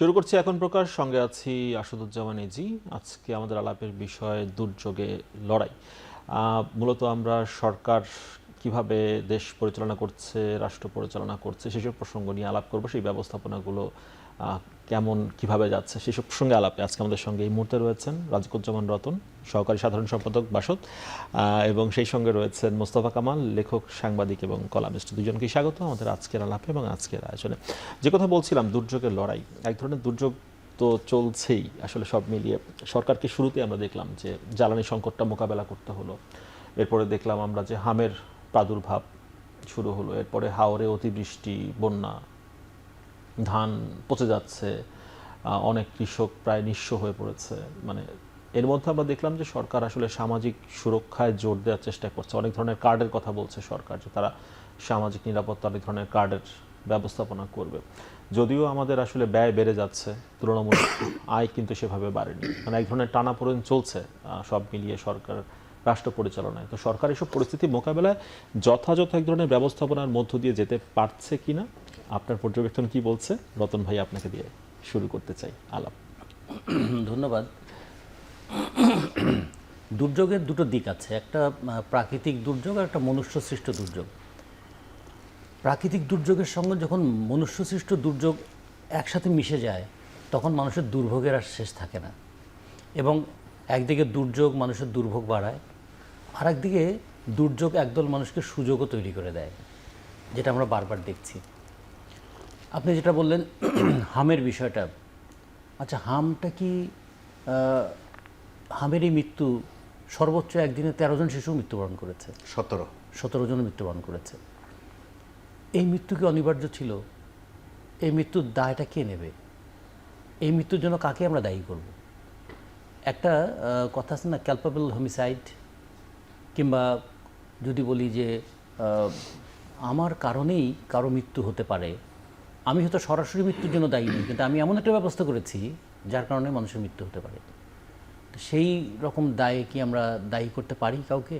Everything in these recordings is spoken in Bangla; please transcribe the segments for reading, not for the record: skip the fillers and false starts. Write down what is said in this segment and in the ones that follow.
শুরু করছি এখন প্রকাশ, সঙ্গে আছি আসাদুজ্জামান এজি। আজকে আমাদের আলাপের বিষয় দুর্যোগে লড়াই। মূলত আমরা সরকার কিভাবে দেশ পরিচালনা করছে, রাষ্ট্র পরিচালনা করছে সেসব প্রসঙ্গ নিয়ে আলাপ করবো। সেই ব্যবস্থাপনাগুলো কেমন কিভাবে যাচ্ছে সেসব প্রসঙ্গে আলাপে আজকে আমাদের সঙ্গে এই মুহূর্তে রয়েছেন রাজিকুজ্জামান রতন, সহকারী সাধারণ সম্পাদক বাসদ, এবং সেই সঙ্গে রয়েছেন মোস্তফা কামাল, লেখক, সাংবাদিক এবং কলামিস্ট। দুজনকেই স্বাগত আমাদের আজকের আলাপে এবং আজকের আয়োজনে। যে কথা বলছিলাম, দুর্যোগের লড়াই, এক ধরনের দুর্যোগ তো চলছেই। আসলে সব মিলিয়ে সরকারকে শুরুতে আমরা দেখলাম যে জ্বালানি সংকটটা মোকাবেলা করতে হলো। এরপরে দেখলাম আমরা যে হামের প্রাদুর্ভাব শুরু হলো, এরপরে হাওরে অতিবৃষ্টি, বন্যা, ধান পচে যাচ্ছে, অনেক কৃষক প্রায় নিঃস্ব হয়ে পড়েছে। মানে এর মধ্যে আমরা দেখলাম যে সরকার আসলে সামাজিক সুরক্ষায় জোর দেওয়ার চেষ্টা করছে। অনেক ধরনের কার্ডের কথা বলছে সরকার, যে তারা সামাজিক নিরাপত্তা অনেক ধরনের কার্ডের ব্যবস্থাপনা করবে। যদিও আমাদের আসলে ব্যয় বেড়ে যাচ্ছে, তুলনামূলক আয় কিন্তু সেভাবে বাড়েনি। মানে এক ধরনের টানাপোড়েন চলছে সব মিলিয়ে সরকার রাষ্ট্র পরিচালনায়। তো সরকার এসব পরিস্থিতি মোকাবেলায় যথাযথ এক ধরনের ব্যবস্থাপনার মধ্য দিয়ে যেতে পারছে কিনা, আপনার পর্যবেক্ষণ কি বলছে? রতন ভাই, আপনাকে দিয়ে শুরু করতে চাই আলাপ। ধন্যবাদ। দুর্যোগের দুটো দিক আছে, একটা প্রাকৃতিক দুর্যোগ আর একটা মনুষ্যসৃষ্ট দুর্যোগ। প্রাকৃতিক দুর্যোগের সঙ্গে যখন মনুষ্যসৃষ্ট দুর্যোগ একসাথে মিশে যায় তখন মানুষের দুর্ভোগের আর শেষ থাকে না। এবং একদিকে দুর্যোগ মানুষের দুর্ভোগ বাড়ায়, আর একদিকে দুর্যোগ একদল মানুষকে সুযোগও তৈরি করে দেয়, যেটা আমরা বারবার দেখছি। আপনি যেটা বললেন হামের বিষয়টা, আচ্ছা হামটা কি, হামের এই মৃত্যু সর্বোচ্চ একদিনে 13 জন শিশু মৃত্যুবরণ করেছে, 17 জন মৃত্যুবরণ করেছে। এই মৃত্যু কি অনিবার্য ছিল? এই মৃত্যুর দায়টা কে নেবে? এই মৃত্যুর জন্য কাকে আমরা দায়ী করব? একটা কথা আছে না, ক্যালপেবল হোমিসাইড, কিংবা যদি বলি যে আমার কারণেই কারো মৃত্যু হতে পারে, আমি হয়তো সরাসরি মৃত্যুর জন্য দায়ী নই, কিন্তু আমি এমন একটা ব্যবস্থা করেছি যার কারণে মানুষের মৃত্যু হতে পারে। তো সেই রকম দায়ে কি আমরা দায়ী করতে পারি কাউকে?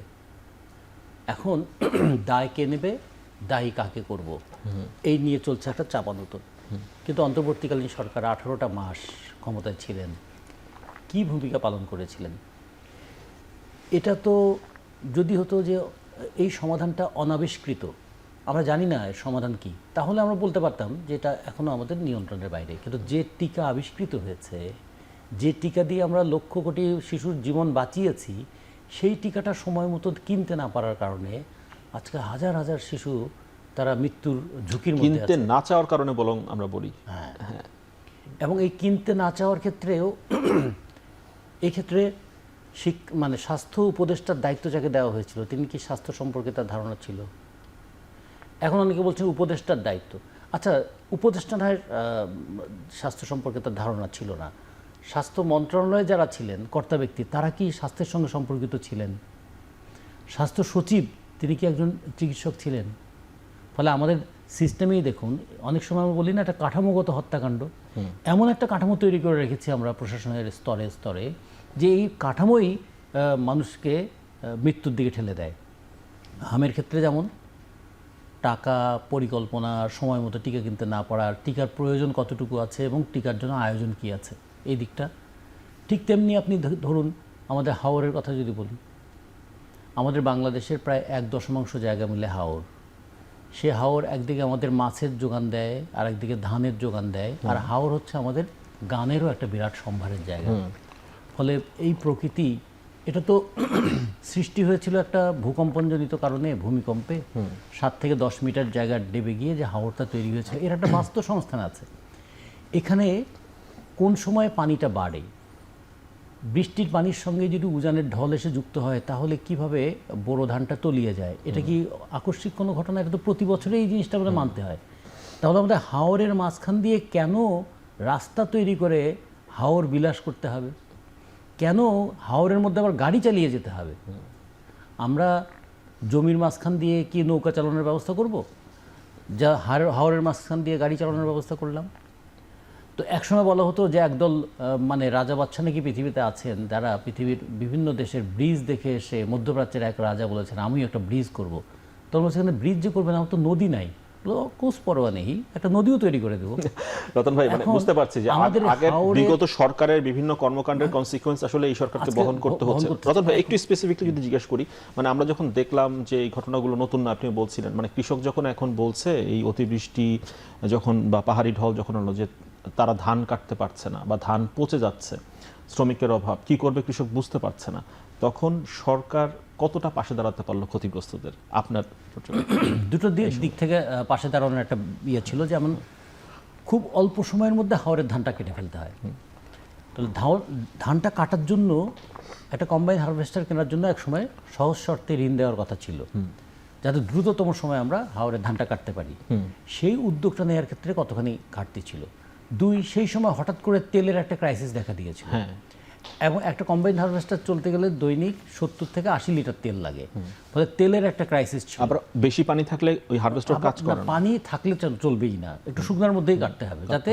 এখন দায় কে নেবে, দায়ী কাকে করব, এই নিয়ে চলছে একটা চাপানোতর। কিন্তু অন্তর্বর্তীকালীন সরকার 18টা মাস ক্ষমতায় ছিলেন, কি ভূমিকা পালন করেছিলেন? এটা তো যদি হতো যে এই সমাধানটা অনাবিষ্কৃত, আমরা জানি না এর সমাধান কি, তাহলে আমরা বলতে পারতাম যে এটা এখনও আমাদের নিয়ন্ত্রণের বাইরে। কিন্তু যে টিকা আবিষ্কৃত হয়েছে, যে টিকা দিয়ে আমরা লক্ষ কোটি শিশুর জীবন বাঁচিয়েছি, সেই টিকাটা সময় মতো কিনতে না পারার কারণে আজকে হাজার হাজার শিশু তারা মৃত্যুর ঝুঁকির মধ্যে কিনতে আছে। না চাওয়ার কারণে বরং আমরা বলি। হ্যাঁ, এবং এই কিনতে না চাওয়ার ক্ষেত্রেও এই ক্ষেত্রে মানে স্বাস্থ্য উপদেষ্টার দায়িত্ব যাকে দেওয়া হয়েছিল, তিনি কি স্বাস্থ্য সম্পর্কে তার ধারণা ছিল? এখন অনেকে বলছেন উপদেষ্টার দায়িত্ব। আচ্ছা, উপদেষ্টা নয় স্বাস্থ্য সম্পর্কে তার ধারণা ছিল না, স্বাস্থ্য মন্ত্রণালয়ে যারা ছিলেন কর্তা ব্যক্তি, তারা কি স্বাস্থ্যের সঙ্গে সম্পর্কিত ছিলেন? স্বাস্থ্য সচিব, তিনি কি একজন চিকিৎসক ছিলেন? ফলে আমাদের সিস্টেমেই দেখুন, অনেক সময় আমরা বলি না একটা কাঠামোগত হত্যাকাণ্ড, এমন একটা কাঠামো তৈরি করে রেখেছি আমরা প্রশাসনের স্তরে স্তরে, যে এই কাঠামোই মানুষকে মৃত্যুর দিকে ঠেলে দেয়। হামের ক্ষেত্রে যেমন টাকা, পরিকল্পনা, সময় মতো টিকা কিনতে না পারার, টিকার প্রয়োজন কতটুকু আছে এবং টিকার জন্য আয়োজন কি আছে, এই দিকটা। ঠিক তেমনি আপনি ধরুন আমাদের হাওরের কথা যদি বলি, আমাদের বাংলাদেশের প্রায় 1/10 জায়গা মিলে হাওর। সে হাওর একদিকে আমাদের মাছের যোগান দেয়, আর একদিকে ধানের যোগান দেয়, আর হাওর হচ্ছে আমাদের গানেরও একটা বিরাট সম্ভারের জায়গা। ফলে এই প্রকৃতি, এটা তো সৃষ্টি হয়েছিল একটা ভূকম্পনজনিত কারণে, ভূমিকম্পে 7 থেকে 10 মিটার জায়গা ডেবে গিয়ে যে হাওরটা তৈরি হয়েছে, এর একটা বাস্তব সংস্থান আছে। এখানে কোন সময় পানিটা বাড়ে, বৃষ্টির পানির সঙ্গে যদি উজানের ঢল এসে যুক্ত হয়, তাহলে কিভাবে বোরো ধানটা তলিয়ে যায়? এটা কি আকস্মিক কোনো ঘটনা? এটা তো প্রতি বছরে এই জিনিসটা আমাদের মানতে হয়। তাহলে আমাদের হাওরের মাঝখান দিয়ে কেন রাস্তা তৈরি করে হাওর বিলাস করতে হবে? কেন হাওরের মধ্যে আবার গাড়ি চালিয়ে যেতে হবে? আমরা জমির মাঝখান দিয়ে কি নৌকা চালানোর ব্যবস্থা করব, যা হাওরের মাঝখান দিয়ে গাড়ি চালানোর ব্যবস্থা করলাম? তো একসময় বলা হতো যে একদল মানে রাজা বাদশা নাকি পৃথিবীতে আছেন, যারা পৃথিবীর বিভিন্ন দেশের ব্রিজ দেখে এসে মধ্যপ্রাচ্যের এক রাজা বলেছেন আমিও একটা ব্রিজ করব। তখন সেখানে ব্রিজ যে করবেন, আমার তো নদী নাই, কোস পরোয়া নেই, একটা নদীও তৈরি করে দেবো। রতন ভাই, মানে এখন বুঝতে পারছি যে আমাদের আগের হাওড়ে- বিগত সরকারের বিভিন্ন কর্মকাণ্ডের কনসিকুয়েন্স আসলে এই সরকারকে আজকে বহন করতে বহন হচ্ছে। করতে রতন ভাই, হচ্ছে। একটু স্পেসিফিকলি যদি জিজ্ঞেস করি, মানে আমরা যখন দেখলাম যে এই ঘটনাগুলো নতুন না, আপনি বলছিলেন, মানে কৃষক যখন এখন বলছে এই অতিবৃষ্টি যখন বা পাহাড়ি ঢল যখন হলো যে তারা ধান কাটতে পারছে না বা ধান পচে যাচ্ছে, শ্রমিকের অভাব, কি করবে কৃষক বুঝতে পারছে না, তখন সরকার কতটা পাশে দাঁড়াতে পারলো ক্ষতিগ্রস্তদের? আপনার দুটো দিক থেকে পাশে দাঁড়ানোর একটা ইয়ে ছিল, যেমন খুব অল্প সময়ের মধ্যে হাওরের ধানটা কেটে ফেলতে হয়। তাহলে ধানটা কাটার জন্য একটা কম্বাইন হারভেস্টার কেনার জন্য এক সময় সহজ শর্তে ঋণ দেওয়ার কথা ছিল, যাতে দ্রুততম সময় আমরা হাওরের ধানটা কাটতে পারি। সেই উদ্যোগটা নেওয়ার ক্ষেত্রে কতখানি ঘাটতি ছিল। দুই, সেই সময় হঠাৎ করে তেলের একটা ক্রাইসিস দেখা দিয়েছিল, এবং একটা কম্বাইন হারভেস্টার চলতে গেলে দৈনিক 70 থেকে 80 লিটার তেল লাগে, ফলে তেলের একটা ক্রাইসিস ছিল। আবার বেশি পানি থাকলে ওই হারভেস্টার কাজ করে না। পানি থাকলে চলবেই না, একটু শুকনার মধ্যেই কাটতে হবে যাতে,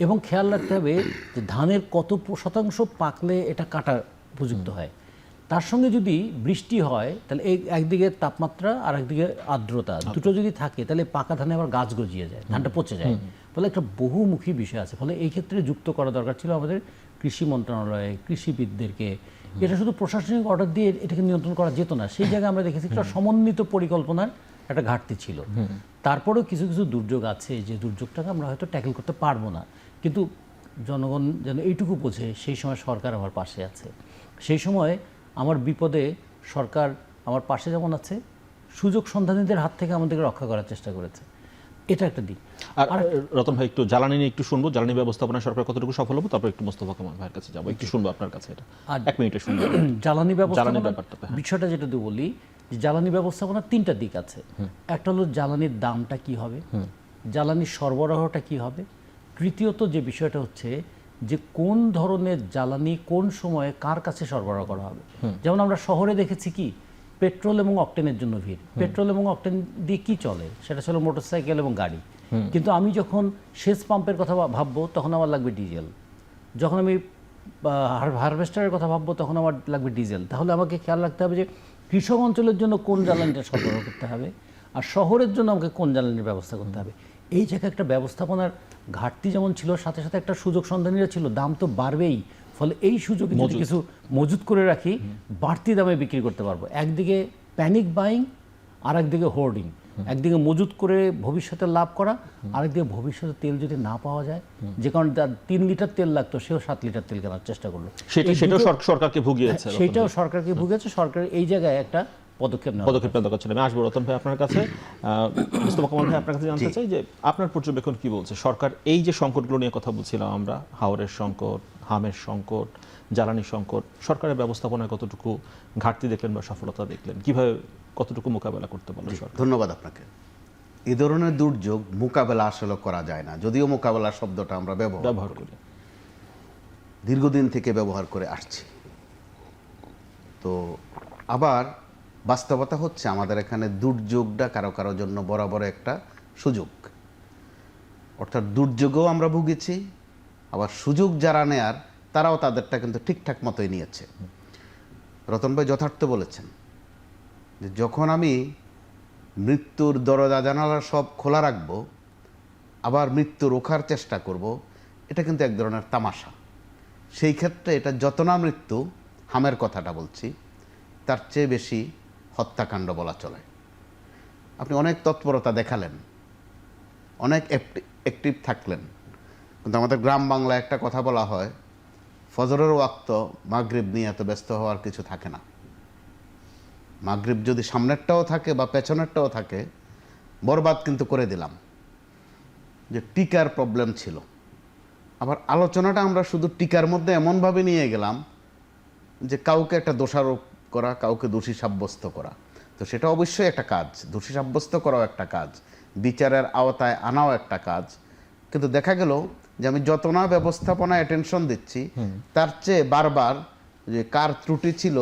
এবং খেয়াল রাখতে হবে যে ধানের কত শতাংশ পাকলে এটা কাটা উপযুক্ত হয়। তার সঙ্গে যদি বৃষ্টি হয় তাহলে এই একদিকে তাপমাত্রা আর একদিকে আর্দ্রতা দুটো যদি থাকে তাহলে পাকা ধানে আবার গাছ গজিয়ে যায়, ধানটা পচে যায়। ফলে একটা বহুমুখী বিষয় আছে। ফলে এই ক্ষেত্রে যুক্ত করা দরকার ছিল আমাদের কৃষি মন্ত্রণালয়ে কৃষিবিদদেরকে। এটা শুধু প্রশাসনিক অর্ডার দিয়ে এটাকে নিয়ন্ত্রণ করা যেত না, সেই জায়গায় আমরা দেখেছি একটা সমন্বিত পরিকল্পনার একটা ঘাটতি ছিল। তারপরেও কিছু কিছু দুর্যোগ আছে যে দুর্যোগটাকে আমরা হয়তো ট্যাকেল করতে পারবো না, কিন্তু জনগণ যেন এইটুকু বোঝে সেই সময় সরকার আমার পাশে আছে। সেই সময় আমার বিপদে সরকার আমার পাশে যেমন আছে, সুযোগ সন্ধানীদের হাত থেকে আমাদেরকে রক্ষা করার চেষ্টা করেছে। এটা একটা দিক। আর রতন ভাই, একটু জ্বালানি নিয়ে একটু শুনবো, জ্বালানি ব্যবস্থাপনা সরকার কতটুকু সফল হবে, তারপর একটু মোস্তফা কামাল ভাইয়ের কাছে যাবো, একটু শুনবো আপনার কাছে এটা, 1 মিনিটে শুনবো। জ্বালানি ব্যবস্থাপনা ব্যাপারটাতে, হ্যাঁ। বিষয়টা যেটা দিয়ে বলি যে জ্বালানি ব্যবস্থাপনার 3টা দিক আছে। একটা হলো জ্বালানির দামটা কি হবে, জ্বালানির সরবরাহটা কি হবে, তৃতীয়ত যে বিষয়টা হচ্ছে যে কোন ধরনের জ্বালানি কোন সময়ে কার কাছে সরবরাহ করা হবে। যেমন আমরা শহরে দেখেছি কি, পেট্রোল এবং অকটেনের জন্য ভিড়। পেট্রোল এবং অকটেন দিয়ে কি চলে, সেটা ছিল মোটরসাইকেল এবং গাড়ি। কিন্তু আমি যখন সেচ পাম্পের কথা ভাববো তখন আমার লাগবে ডিজেল, যখন আমি হারভেস্টারের কথা ভাববো তখন আমার লাগবে ডিজেল। তাহলে আমাকে খেয়াল রাখতে হবে যে কৃষক অঞ্চলের জন্য কোন জ্বালানিটা সরবরাহ করতে হবে, আর শহরের জন্য আমাকে কোন জ্বালানির ব্যবস্থা করতে হবে। এই জায়গায় একটা ব্যবস্থাপনার ঘাটতি যেমন ছিল, সাথে সাথে একটা সুযোগ সন্ধানীরা ছিল, দাম তো বাড়বেই। ফলে এই সুযোগে যদি কিছু মজুত করে রাখি, বাড়তি দামে বিক্রি করতে পারবো। একদিকে প্যানিক বাইং, আর একদিকে হোর্ডিং। একদিকে মজুত করে ভবিষ্যতে লাভ করা, আরেকদিকে ভবিষ্যতে তেল যদি না পাওয়া যায়, যে কারণে তার 3 লিটার তেল লাগতো সেও 7 লিটার তেল কেনার চেষ্টা করলো। সেটাও সরকারকে ভুগিয়েছে। সেটাও সরকারকে ভুগেছে। সরকারের এই জায়গায় একটা পদক্ষেপ নেওয়া দরকার ছিল। আমি আসবো রতন ভাই আপনার কাছে। মোস্তফা কামাল ভাই, আপনার কাছে জানতে চাই যে আপনার পর্যবেক্ষণ কি বলছে সরকার এই যে সংকটগুলো নিয়ে কথা বলছিলাম আমরা, হাওরের সংকট, হামের সংকট, জ্বালানি সংকট, সরকারের ব্যবস্থাপনায় কতটুকু ঘাটতি দেখলেন বা সফলতা দেখলেন, কিভাবে কতটুকু মোকাবেলা করতে পারলো সরকার? ধন্যবাদ আপনাকে। এই ধরনের দুর্যোগ মোকাবেলা আসলে করা যায় না, যদিও মোকাবেলা শব্দটা আমরা ব্যবহার করি, দীর্ঘদিন থেকে ব্যবহার করে আসছি। তো আবার বাস্তবতা হচ্ছে আমাদের এখানে দুর্যোগটা কারো কারো জন্য বরাবর একটা সুযোগ। অর্থাৎ দুর্যোগও আমরা ভুগেছি, আবার সুযোগ যারা নেয়ার তারাও তাদেরটা কিন্তু ঠিকঠাক মতোই নিয়েছে। রতন ভাই যথার্থ বলেছেন যে যখন আমি মৃত্যুর দরজা জানালা সব খোলা রাখবো, আবার মৃত্যু রোখার চেষ্টা করব, এটা কিন্তু এক ধরনের তামাশা। সেই ক্ষেত্রে এটা যত না মৃত্যু, হামের কথাটা বলছি, তার চেয়ে বেশি হত্যাকাণ্ড বলা চলে। আপনি অনেক তৎপরতা দেখালেন, অনেক অ্যাক্টিভ থাকলেন, কিন্তু আমাদের গ্রাম বাংলায় একটা কথা বলা হয়, ফজরের ওয়াক্ত মাগরিব নিয়ে এত ব্যস্ত হওয়ার কিছু থাকে না। মাগরিব যদি সামনেরটাও থাকে বা পেছনেরটাও থাকে, বরবাদ কিন্তু করে দিলাম। যে টিকার প্রবলেম ছিল, আবার আলোচনাটা আমরা শুধু টিকার মধ্যে এমনভাবে নিয়ে গেলাম যে কাউকে একটা দোষারোপ করা, কাউকে দোষী সাব্যস্ত করা। তো সেটা অবশ্যই একটা কাজ, দোষী সাব্যস্ত করাও একটা কাজ, বিচারের আওতায় আনাও একটা কাজ। কিন্তু দেখা গেল যে আমি যত না ব্যবস্থাপনায় অ্যাটেনশন দিচ্ছি, তার চেয়ে বারবার যে কার ত্রুটি ছিল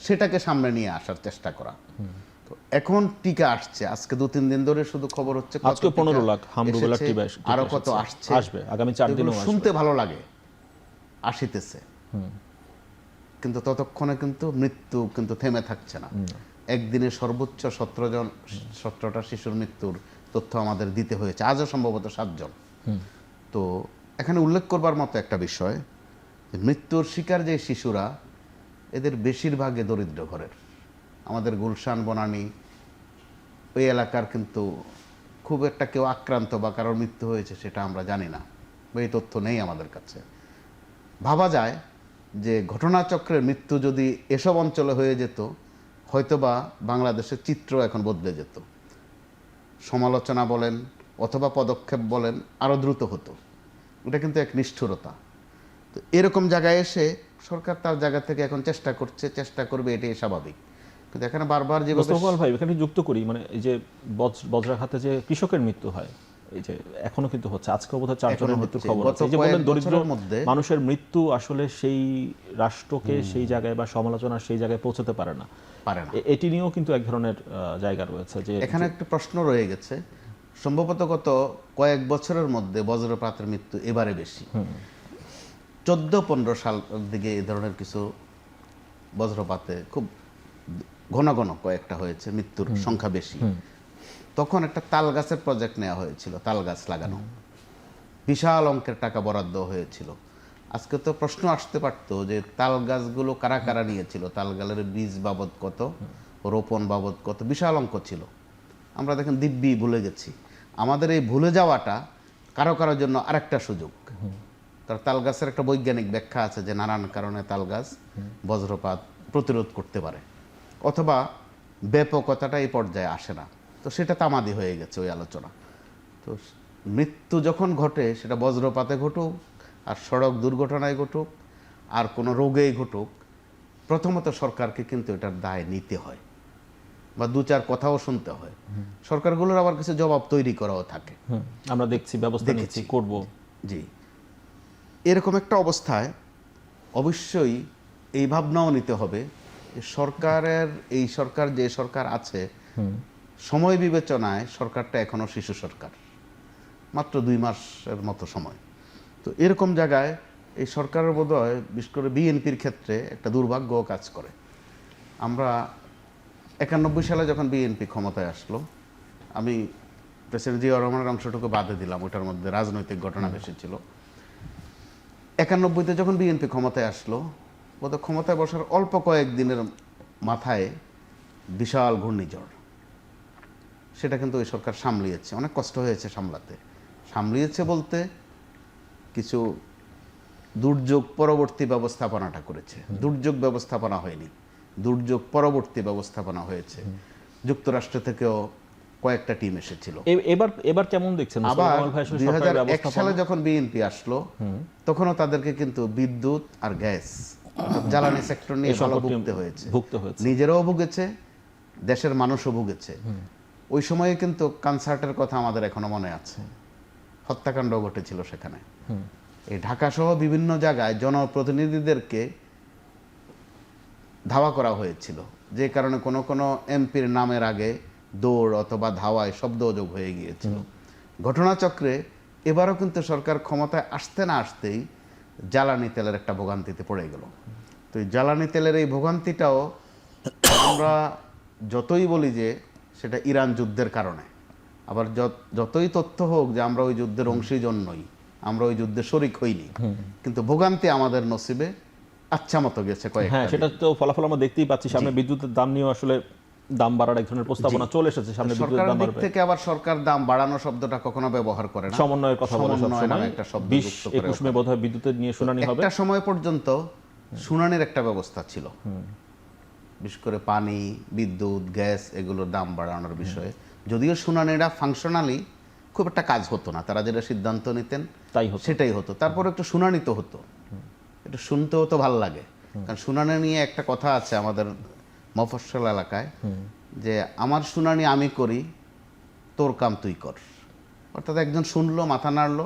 সেটাকে সামনে নিয়ে আসার চেষ্টা করা। তো এখন টিকা আসছে, আজকে 2-3 দিন ধরে শুধু খবর হচ্ছে আজকে 15 লাখ হামরুবেলার টিকা আরো কত আসছে, আসবে আগামী 4 দিনও আসবে। শুনতে ভালো লাগে, আসিতেছে, কিন্তু ততক্ষণে কিন্তু মৃত্যু কিন্তু থেমে থাকছে না। একদিনে সর্বোচ্চ 17টা শিশুর মৃত্যুর তথ্য আমাদের দিতে হয়েছে, আজও সম্ভবত 7 জন। তো এখানে উল্লেখ করবার মতো একটা বিষয়, যে মৃত্যুর শিকার যে শিশুরা, এদের বেশিরভাগই দরিদ্র ঘরের। আমাদের গুলশান, বনানী ওই এলাকার কিন্তু খুব একটা কেউ আক্রান্ত বা কারোর মৃত্যু হয়েছে সেটা আমরা জানি না, এই তথ্য নেই আমাদের কাছে। ভাবা যায় যে ঘটনাচক্রের মৃত্যু যদি এসব অঞ্চলে হয়ে যেত, হয়তোবা বাংলাদেশের চিত্র এখন বদলে যেত। সমালোচনা বলেন অথবা পদক্ষেপ বলেন আরও দ্রুত হতো। এটা কিন্তু এক নিষ্ঠুরতা। তো এরকম জায়গায় এসে সরকার তার জায়গা থেকে এখন চেষ্টা করবে, এটাই স্বাভাবিক। কিন্তু এখানে বারবার যে মোস্তফা ভাই এখানে যুক্ত করি, মানে এই যে বজ্রাঘাতে যে কৃষকের মৃত্যু হয়, এই যে এখনো কিন্তু হচ্ছে, আজকে বোধহয় 4 জনের মৃত্যুর খবর আছে। এই যে বলেন দরিদ্র মানুষের মৃত্যু আসলে সেই রাষ্ট্রকে সেই জায়গায় বা সমালোচনা সেই জায়গায় পৌঁছতে পারে না। এটি নিয়েও কিন্তু এক ধরনের জায়গা রয়েছে, যে এখানে একটা প্রশ্ন রয়ে গেছে। সম্ভবত গত কয়েক বছরের মধ্যে বজ্রপাতের মৃত্যু এবারে বেশি। 14-15 সাল দিকে এই ধরনের কিছু বজ্রপাতে খুব ঘন ঘন কয়েকটা হয়েছে, মৃত্যুর সংখ্যা বেশি। তখন একটা তাল গাছের প্রজেক্ট নেওয়া হয়েছিল, তাল গাছ লাগানো, বিশাল অঙ্কের টাকা বরাদ্দ হয়েছিল। আজকে তো প্রশ্ন আসতে পারতো যে তাল গাছগুলো কারা কারা নিয়েছিল, তাল গাছের বীজ বাবদ কত, রোপণ বাবদ কত, বিশাল অঙ্ক ছিল। আমরা দেখেন দিব্যি ভুলে গেছি। আমাদের এই ভুলে যাওয়াটা কারো কারোর জন্য আরেকটা সুযোগ। কারণ তাল গাছের একটা বৈজ্ঞানিক ব্যাখ্যা আছে যে নানান কারণে তাল গাছ বজ্রপাত প্রতিরোধ করতে পারে, অথবা ব্যাপকতাটা এই পর্যায়ে আসে না। তো সেটা তামাদি হয়ে গেছে ওই আলোচনা। তো মৃত্যু যখন ঘটে, সেটা বজ্রপাতে ঘটুক আর সড়ক দুর্ঘটনায় ঘটুক আর কোনো রোগেই ঘটুক, প্রথমত সরকারকে কিন্তু এটার দায় নিতে হয় বা 2-4 কথাও শুনতে হয়। সরকারগুলোর আবার কিছু জবাব তৈরি করাও থাকে, আমরা দেখছি, ব্যবস্থা নিচ্ছি, করব। জি, এরকম একটা অবস্থায় অবশ্যই এই ভাবনাও নিতে হবে যে সরকার যে সরকার আছে, সময় বিবেচনায় সরকারটা এখনো শিশু সরকার, মাত্র 2 মাসের মতো সময়। তো এরকম জায়গায় এই সরকারের বোধহয় বিশেষ করে বিএনপির ক্ষেত্রে একটা দুর্ভাগ্য কাজ করে। আমরা 91 সালে যখন বিএনপি ক্ষমতায় আসলো, আমি প্রেসিডেন্ট জিয়া রহমানের অংশটুকু বাদে দিলাম, ওটার মধ্যে রাজনৈতিক ঘটনা বেশি ছিল। 91-তে যখন বিএনপি ক্ষমতায় আসলো, বোধহয় ক্ষমতায় বসার অল্প কয়েক দিনের মাথায় বিশাল ঘূর্ণিঝড়, সেটা কিন্তু ওই সরকার সামলিয়েছে। অনেক কষ্ট হয়েছে সামলিয়েছে বলতে কিছু দুর্যোগ পরবর্তী ব্যবস্থাপনাটা করেছে, দুর্যোগ ব্যবস্থাপনা হয়নি, দুর্যোগ পরবর্তী ব্যবস্থাপনা হয়েছে। যুক্তরাষ্ট্র থেকেও কয়েকটা টিম এসেছিল। এবার কেমন দেখছেন? আবার 2001 সালে যখন বিএনপি আসলো, তখনও তাদেরকে কিন্তু বিদ্যুৎ আর গ্যাস, জ্বালানি সেক্টর নিয়ে ভালো ভুগতে হয়েছে। নিজেরাও ভুগেছে, দেশের মানুষও ভুগেছে। ওই সময়ে কিন্তু কনসার্টের কথা আমাদের এখনো মনে আছে, হত্যাকাণ্ড ঘটেছিল সেখানে। এই ঢাকা সহ বিভিন্ন জায়গায় জনপ্রতিনিধিদেরকে ধাওয়া করা হয়েছিল, যে কারণে কোনো কোনো এমপির নামের আগে দৌড় অথবা ধাওয়ায় শব্দযোগ হয়ে গিয়েছিল। ঘটনাচক্রে এবারও কিন্তু সরকার ক্ষমতায় আসতে না আসতেই জ্বালানি তেলের একটা ভোগান্তিতে পড়ে গেল। তো এই জ্বালানি তেলের এই ভোগান্তিটাও আমরা যতই বলি যে সেটা ইরান যুদ্ধের কারণে, আবার যতই তথ্য হোক যে আমরা ওই যুদ্ধের অংশীজন নই, আমরা ওই যুদ্ধে শরিক হইনি, কিন্তু ভোগান্তি আমাদের নসিবে আচ্ছা মতো গেছে কয়েকটা। হ্যাঁ, সেটা তো ফলাফল আমরা দেখতেই পাচ্ছি। সামনে বিদ্যুতের দাম নিয়েও আসলে দাম বাড়ার এক ধরনের প্রস্তাবনা চলে এসেছে সামনে। বিদ্যুতের দাম বাড়বে থেকে আবার সরকার দাম বাড়ানো শব্দটা কখনো ব্যবহার করে না, সমন্বয়ের কথা বলে সব সময়। একটা শব্দ 20-21 মে বোধহয় বিদ্যুতের নিয়ে শুনানি হবে। একটা সময় পর্যন্ত শুনানির একটা ব্যবস্থা ছিল, বিশেষ করে পানি, বিদ্যুৎ, গ্যাস এগুলোর দাম বাড়ানোর বিষয়ে। যদিও শুনানিটা ফাংশনালি খুব একটা কাজ হতো না, তারা যেটা সিদ্ধান্ত নিতেন সেটাই হতো। তারপর একটু শুনানি তো হতো, একটু শুনতেও তো ভালো লাগে। কারণ শুনানি নিয়ে একটা কথা আছে আমাদের মফস্বল এলাকায়, যে আমার শুনানি আমি করি, তোর কাম তুই কর। অর্থাৎ একজন শুনলো, মাথা নাড়লো,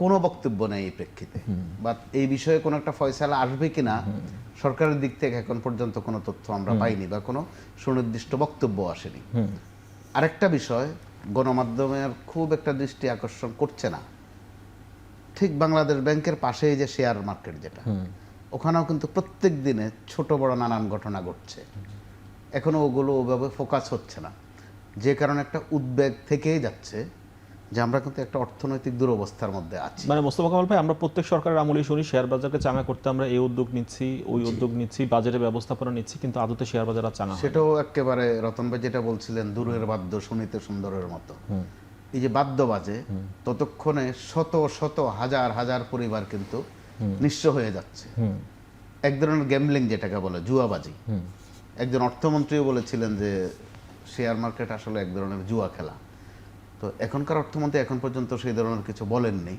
কোনো বক্তব্য নেই এই প্রেক্ষিতে, বা এই বিষয়ে কোনো একটা ফয়সালা আসবে কিনা সরকারের দিক থেকে এখন পর্যন্ত কোনো তথ্য আমরা পাইনি, বা কোনো সুনির্দিষ্ট বক্তব্য আসেনি। আরেকটা বিষয় গণমাধ্যমের খুব একটা দৃষ্টি আকর্ষণ করছে না, ঠিক বাংলাদেশ ব্যাংকের পাশেই যে শেয়ার মার্কেট যেটা, ওখানেও কিন্তু প্রত্যেক দিনে ছোট বড় নানান ঘটনা ঘটছে, এখনো ওগুলো ওভাবে ফোকাস হচ্ছে না, যে কারণে একটা উদ্বেগ থেকেই যাচ্ছে যে আমরা কিন্তু একটা অর্থনৈতিক দুরবস্থার মধ্যে আছি। মানে মোস্তফা কামাল ভাই, আমরা প্রত্যেক সরকারের আমলেই শুনি শেয়ার বাজারকে চাঙা করতে আমরা এই উদ্যোগ নিচ্ছি, ওই উদ্যোগ নিচ্ছি, বাজেটের ব্যবস্থাপনা নিচ্ছি, কিন্তু আদতে শেয়ার বাজার আর চাঙা হয় না। সেটাও একেবারে রতন ভাই যেটা বলছিলেন, দূরের বাদ্য শুনিতে সুন্দরের মতো। এই যে বাদ্য বাজে, ততক্ষণে শত শত হাজার হাজার পরিবার কিন্তু নিঃস্ব হয়ে যাচ্ছে। এক ধরনের গ্যাম্বলিং যেটাকে বলে, জুয়াবাজি। একজন অর্থমন্ত্রীও বলেছিলেন যে শেয়ার মার্কেট আসলে এক ধরনের জুয়া খেলা। তো এখনকার অর্থমন্ত্রী এখন পর্যন্ত সেই ধরনের কিছু বলেননি।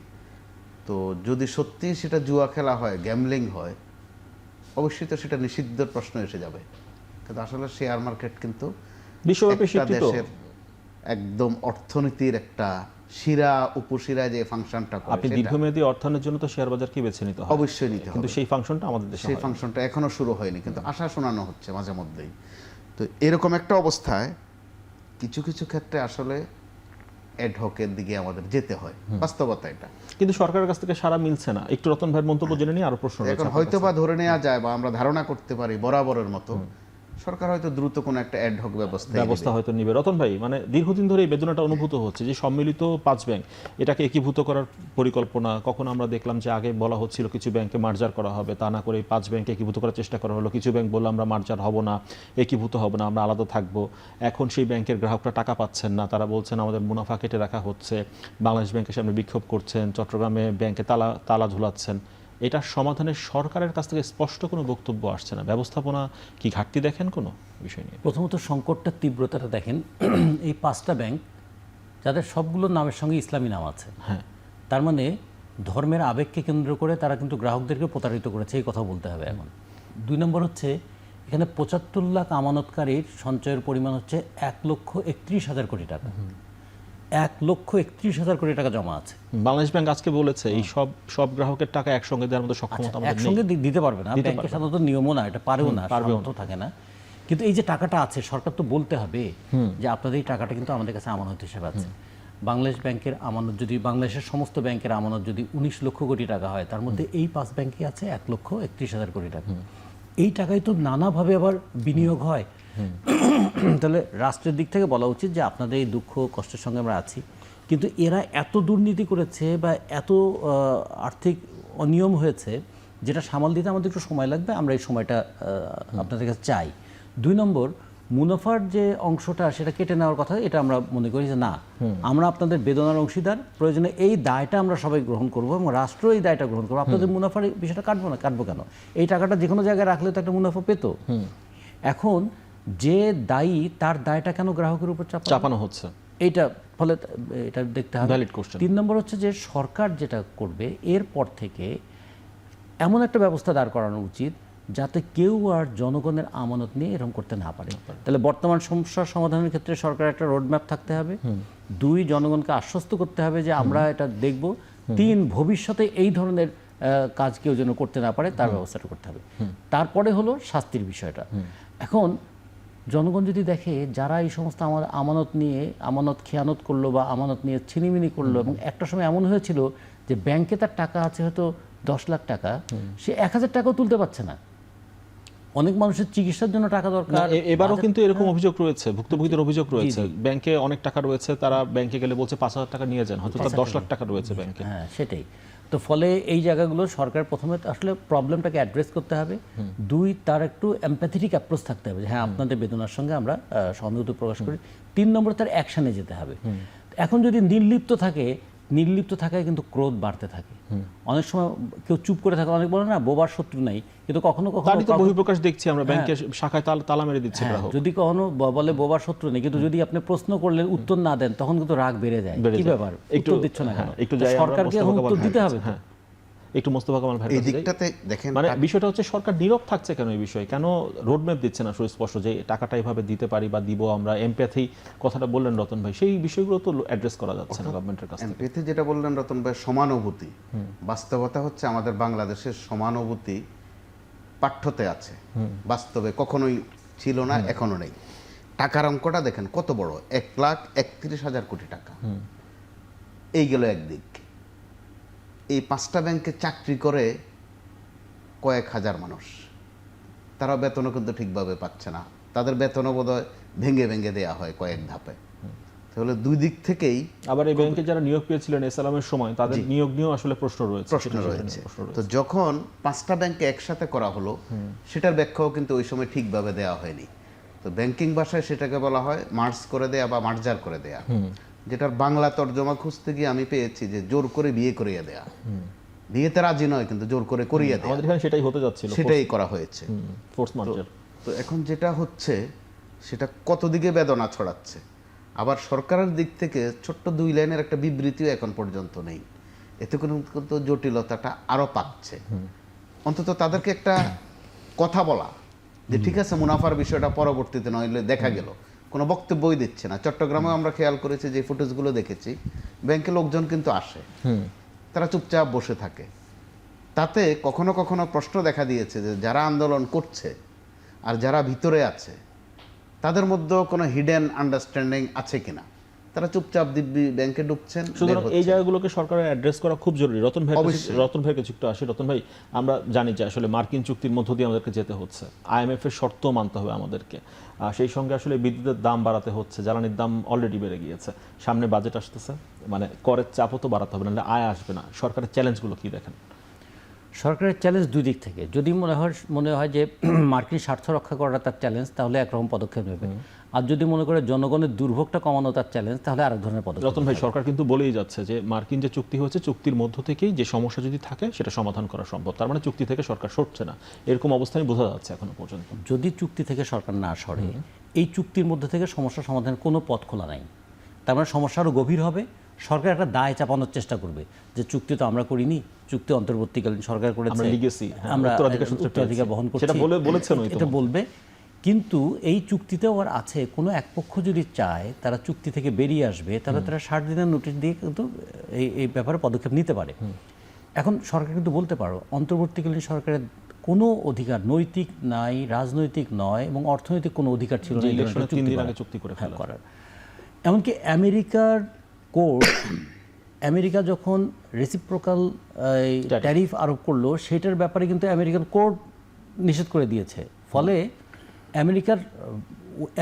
তো যদি সত্যি সেটা জুয়া খেলা হয়, গ্যাম্বলিং হয়, অবশ্যই তো সেটা নিষিদ্ধের প্রশ্ন এসে যাবে। কিন্তু আসলে শেয়ার মার্কেট কিন্তু বিশ্বব্যাপী একটা স্বীকৃত দেশের একদম অর্থনীতির একটা শিরা উপশিরা যে ফাংশনটা করে, আপনি সেটা দীর্ঘমেয়াদী অর্থায়নের জন্য তো শেয়ার বাজারকে বেছে নিতে হবে, অবশ্যই নিতে কিন্তু হবে। সেই ফাংশনটা আমাদের দেশে সেই হয় না। ফাংশনটা এখনো শুরু হয়নি, কিন্তু আশা শোনানো হচ্ছে মাঝে মধ্যেই। তো এরকম একটা অবস্থায় কিছু কিছু ক্ষেত্রে আসলে অ্যাডহকের দিকে আমাদের যেতে হয়, বাস্তবতা এটা। কিন্তু সরকারের কাছ থেকে সারা মিলছে না। একটু রতন ভাইয়ের মন্তব্য জেনে নিয়ে আরো প্রশ্ন রয়েছে এখন আপনার হয়তো কাছে। বা ধরে নেওয়া যায়, বা আমরা ধারণা করতে পারি বরাবরের মতো সরকার হয়তো দ্রুত কোনো একটা অ্যাডহক ব্যবস্থা হয়তো নিবে। রতন ভাই, মানে দীর্ঘদিন ধরে এই বেদনাটা অনুভূত হচ্ছে যে সম্মিলিত 5 ব্যাংক এটাকে একীভূত করার পরিকল্পনা, কখন আমরা দেখলাম যে আগে বলা হচ্ছিল কিছু ব্যাংকে মার্জার করা হবে, তা না করে 5 ব্যাংকে একীভূত করার চেষ্টা করা হলো। কিছু ব্যাংক বললো আমরা মার্জার হব না, একীভূত হব না, আমরা আলাদা থাকবো। এখন সেই ব্যাংকের গ্রাহকরা টাকা পাচ্ছেন না, তারা বলছেন আমাদের মুনাফা কেটে রাখা হচ্ছে। বাংলাদেশ ব্যাংকের সামনে বিক্ষোভ করছেন, চট্টগ্রামে ব্যাংকে তালা ঝুলাচ্ছেন। এটা সমাধানে সরকারের কাছ থেকে স্পষ্ট কোনো বক্তব্য আসছে না। ব্যবস্থাপনা কি ঘাটতি দেখেন কোনো বিষয় নিয়ে? প্রথমত সংকটটার তীব্রতাটা দেখেন। এই 5টা ব্যাংক যাদের সবগুলো নামের সঙ্গে ইসলামী নাম আছে, হ্যাঁ, তার মানে ধর্মের আবেগকে কেন্দ্র করে তারা কিন্তু গ্রাহকদেরকে প্রতারিত করেছে, এই কথা বলতে হবে এখন। 2 নম্বর হচ্ছে, এখানে 75 লাখ আমানতকারীর সঞ্চয়ের পরিমাণ হচ্ছে 1,31,000 কোটি টাকা। 1,31,000 কোটি টাকা জমা আছে। বাংলাদেশ ব্যাংক আজকে বলেছে এই সব গ্রাহকের টাকা একসঙ্গে দেওয়ার মতো সক্ষমতা আমাদের নেই। একসঙ্গে দিতে পারবে না, ব্যাংকের সাধারণত নিয়মও না, এটা পারেও না, সামর্থ্য থাকে না। কিন্তু এই যে টাকাটা আছে, সরকার তো বলতে হবে যে আপনাদের এই টাকাটা কিন্তু আমাদের কাছে আমানত হিসেবে আছে। বাংলাদেশ ব্যাংকের আমানত যদি, বাংলাদেশের সমস্ত ব্যাংকের আমানত যদি 19 লক্ষ কোটি টাকা হয়, তার মধ্যে এই 5 ব্যাংকে আছে 1,31,000 কোটি টাকা। এই টাকায় তো নানাভাবে আবার বিনিয়োগ হয়। তাহলে রাষ্ট্রের দিক থেকে বলা উচিত যে আপনাদের এই দুঃখ কষ্টের সঙ্গে আমরা আছি, কিন্তু এরা এত দুর্নীতি করেছে বা এত আর্থিক অনিয়ম হয়েছে, যেটা সামাল দিতে আমাদের একটু সময় লাগবে, আমরা এই সময়টা আপনাদের কাছে চাই। 2 নম্বর, মুনাফার যে অংশটা সেটা কেটে নেওয়ার কথা, এটা আমরা মনে করি যে না, আমরা আপনাদের বেদনার অংশীদার, প্রয়োজনে এই দায়টা আমরা সবাই গ্রহণ করবো এবং রাষ্ট্র এই দায়টা গ্রহণ করবো। আপনাদের মুনাফার বিষয়টা কাটবো কেন? এই টাকাটা যে কোনো জায়গায় রাখলে তো একটা মুনাফা পেত। এখন যে দায়ী, তার দায়টা কেন গ্রাহকের উপর চাপানো হচ্ছে? এইটা ফলে এটা দেখতে হবে। Valid question. 3 নম্বর হচ্ছে যে সরকার যেটা করবে এরপর থেকে এমন একটা ব্যবস্থা দাঁড় করানো উচিত যাতে কেউ আর জনগণের আমানত নিয়ে এরকম করতে না পারে। তাহলে বর্তমান সমস্যার সমাধানের ক্ষেত্রে সরকার একটা রোডম্যাপ থাকতে হবে। 2, জনগণকে আশ্বস্ত করতে হবে যে আমরা এটা দেখব। 3, ভবিষ্যতে এই ধরনের কাজ কেউ যেন করতে না পারে তার ব্যবস্থাটা করতে হবে। তারপরে হলো শাস্তির বিষয়টা। এখন জনগণ যদি দেখে যারা এই সমস্ত আমানত নিয়ে আমানত খেয়ানত করলো বা আমানত নিয়ে ছিনিমিনি করলো, এবং একটা সময় এমন হয়েছিল যে ব্যাংকে তার টাকা আছে হয়তো 10 লাখ টাকা, সে 1,000 টাকাও তুলতে পারছে না। অনেক মানুষের চিকিৎসার জন্য টাকা দরকার। এবারও কিন্তু এরকম অভিযোগ রয়েছে, ভুক্তভোগীদের অভিযোগ রয়েছে, ব্যাংকে অনেক টাকা রয়েছে, তারা ব্যাংকে গেলে বলছে 5,000 টাকা নিয়ে যান, হয়তো তার 10 লাখ টাকা রয়েছে ব্যাংকে। হ্যাঁ, সেটাই তো। ফলে এই জায়গাগুলো সরকার প্রথমে আসলে প্রবলেমটাকে অ্যাড্রেস করতে হবে। 2, তার একটু এমপ্যাথেটিক অ্যাপ্রোচ থাকতে হবে যে হ্যাঁ, আপনাদের বেদনার সঙ্গে আমরা সহমত প্রকাশ করি। 3 নম্বর, তার অ্যাকশনে যেতে হবে। এখন যদি নির্লিপ্ত থাকায় কিন্তু ক্রোধ বাড়তে থাকে। অনেক সময় কেউ চুপ করে থাকে, অনেক বলে না বোবার শত্রু নাই, কিন্তু কখনো বহিঃপ্রকাশ দেখছি আমরা, ব্যাংকের শাখায় তালা মেরে দিচ্ছে গ্রাহক। যদি কখনো বলে বোবার শত্রু নেই, কিন্তু যদি আপনি প্রশ্ন করলে উত্তর না দেন, তখন কিন্তু রাগ বেড়ে যায়। কি ব্যাপার, উত্তর দিচ্ছ না কেন? সরকারকে উত্তর দিতে হবে। একটু মোস্তফা কামাল ভাই এই দিকটাতে দেখেন, মানে বিষয়টা হচ্ছে সরকার নীরব থাকছে কেন এই বিষয়ে, কেন রোডম্যাপ দিচ্ছে না সুস্পষ্ট যে টাকাটা এইভাবে দিতে পারি বা দিব আমরা, এমপ্যাথি কথাটা বললেন রতন ভাই, সেই বিষয়গুলো তো অ্যাড্রেস করা যাচ্ছে না গভর্নমেন্টের কাছ থেকে। এমপিতে যেটা বললেন রতন ভাই, সমানুভূতি, বাস্তবতা হচ্ছে আমাদের বাংলাদেশের সমানুভূতি পাঠ্যতে আছে, বাস্তবে কখনোই ছিল না, এখনো নেই। টাকার অঙ্কটা দেখেন কত বড়, 1,31,000 কোটি টাকা। এই গেল একদিক। এই 5টা ব্যাংকে চাকরি করে কয়েক হাজার মানুষ, তারা বেতনও কিন্তু ঠিকভাবে পাচ্ছে না, তাদের বেতনও বোধহয় ভেঙে ভেঙে দেওয়া হয় কয়েক ধাপে। তাহলে দুই দিক থেকেই আবার এই ব্যাংকে যারা নিয়োগ পেয়েছিলেন এসালামের সময় তাদের নিয়োগ নিয়েও আসলে প্রশ্ন রয়েছে। তো যখন 5টা ব্যাংকে একসাথে করা হলো, সেটার ব্যাখ্যাও কিন্তু ওই সময় ঠিকভাবে দেওয়া হয়নি। তো ব্যাংকিং ভাষায় সেটাকে বলা হয় মার্জ করে দেয়া বা মার্জার করে দেয়া, যেটার বাংলা তর্জমা খুঁজতে গিয়ে আমি পেয়েছি যে জোর করে বিয়ে করিয়ে দেয়া। বিয়েতে রাজি নয়, কিন্তু জোর করে করিয়ে দেয়া। আমাদের এখানে সেটাই হতে যাচ্ছিল, সেটাই করা হয়েছে, ফোর্স মার্জার। তো এখন যেটা হচ্ছে সেটা কত দিকে বেদনা ছড়াচ্ছে। আবার সরকারের দিক থেকে ছোট্ট 2 লাইনের একটা বিবৃতিও এখন পর্যন্ত নেই। এতে কোনো কিন্তু জটিলতাটা আরো পাচ্ছে। অন্তত তাদেরকে একটা কথা বলা যে ঠিক আছে, মুনাফার বিষয়টা পরবর্তীতে নইলে দেখা গেল, কোনো বক্তব্যই দিচ্ছে না। চট্টগ্রামে আমরা খেয়াল করেছি, যে ফুটেজগুলো দেখেছি, ব্যাংকে লোকজন কিন্তু আসে, তারা চুপচাপ বসে থাকে। তাতে কখনো কখনো প্রশ্ন দেখা দিয়েছে যে যারা আন্দোলন করছে আর যারা ভিতরে আছে তাদের মধ্যে কোনো হিডেন আন্ডারস্ট্যান্ডিং আছে কিনা। তারা চুপচাপ দিব্যি ব্যাংকে ঢুকছেন। সুতরাং এই জায়গাগুলোকে সরকারের অ্যাড্রেস করা খুব জরুরি। রতন ভাইয়ের কাছে একটু আসি। রতন ভাই, আমরা জানি যে আসলে মার্কিন চুক্তির মধ্য দিয়ে আমাদেরকে যেতে হচ্ছে, IMF এর শর্ত মানতে হবে আমাদেরকে, সেই সঙ্গে আসলে বিদ্যুতের দাম বাড়াতে হচ্ছে, জ্বালানির দাম অলরেডি বেড়ে গিয়েছে, সামনে বাজেট আসতেছে, মানে করের চাপও তো বাড়াতে হবে, নাহলে আয় আসবে না। সরকারের চ্যালেঞ্জগুলো কি দেখেন? সরকারের চ্যালেঞ্জ দুই দিক থেকে। যদি মনে হয় যে মার্কিন স্বার্থ রক্ষা করাটা তার চ্যালেঞ্জ, তাহলে একরকম পদক্ষেপ নেবে। আর যদি মনে করে জনগণের দুর্ভোগটা কমানো তার চ্যালেঞ্জ, তাহলে আরেক ধরনের পদক্ষেপ। রতন ভাই, সরকার কিন্তু বলেই যাচ্ছে যে মার্কিন যে চুক্তি হয়েছে, চুক্তির মধ্য থেকেই যে সমস্যা যদি থাকে সেটা সমাধান করা সম্ভব। তার মানে চুক্তি থেকে সরকার সরছে না, এরকম অবস্থানই বোঝা যাচ্ছে এখনো পর্যন্ত। যদি চুক্তি থেকে সরকার না সরে, এই চুক্তির মধ্যে থেকে সমস্যা সমাধানের কোনো পথ খোলা নাই। তার মানে সমস্যা আরও গভীর হবে। সরকার একটা দায় চাপানোর চেষ্টা করবে যে চুক্তি তো আমরা করিনি, চুক্তি অন্তর্বর্তীকালীন সরকার করেছে, আমরা উত্তরাধিকার বহন করছি, এটা বলবে। কিন্তু এই চুক্তিতেও আর আছে, কোনো এক পক্ষ যদি চায় তারা চুক্তি থেকে বেরিয়ে আসবে, তাহলে তারা 60 দিনের নোটিশ দিয়ে কিন্তু এই ব্যাপারে পদক্ষেপ নিতে পারে। এখন সরকার কিন্তু বলতে পারো, অন্তর্বর্তীকালীন সরকারের কোনো অধিকার নৈতিক নাই, রাজনৈতিক নয়, এবং অর্থনৈতিক কোনো অধিকার ছিল না চুক্তি করে করার। এমনকি আমেরিকার কোর্ট, আমেরিকা যখন রেসিপ্রোকাল ট্যারিফ আরোপ করলো, সেটার ব্যাপারে কিন্তু আমেরিকান কোর্ট নিষেধ করে দিয়েছে। ফলে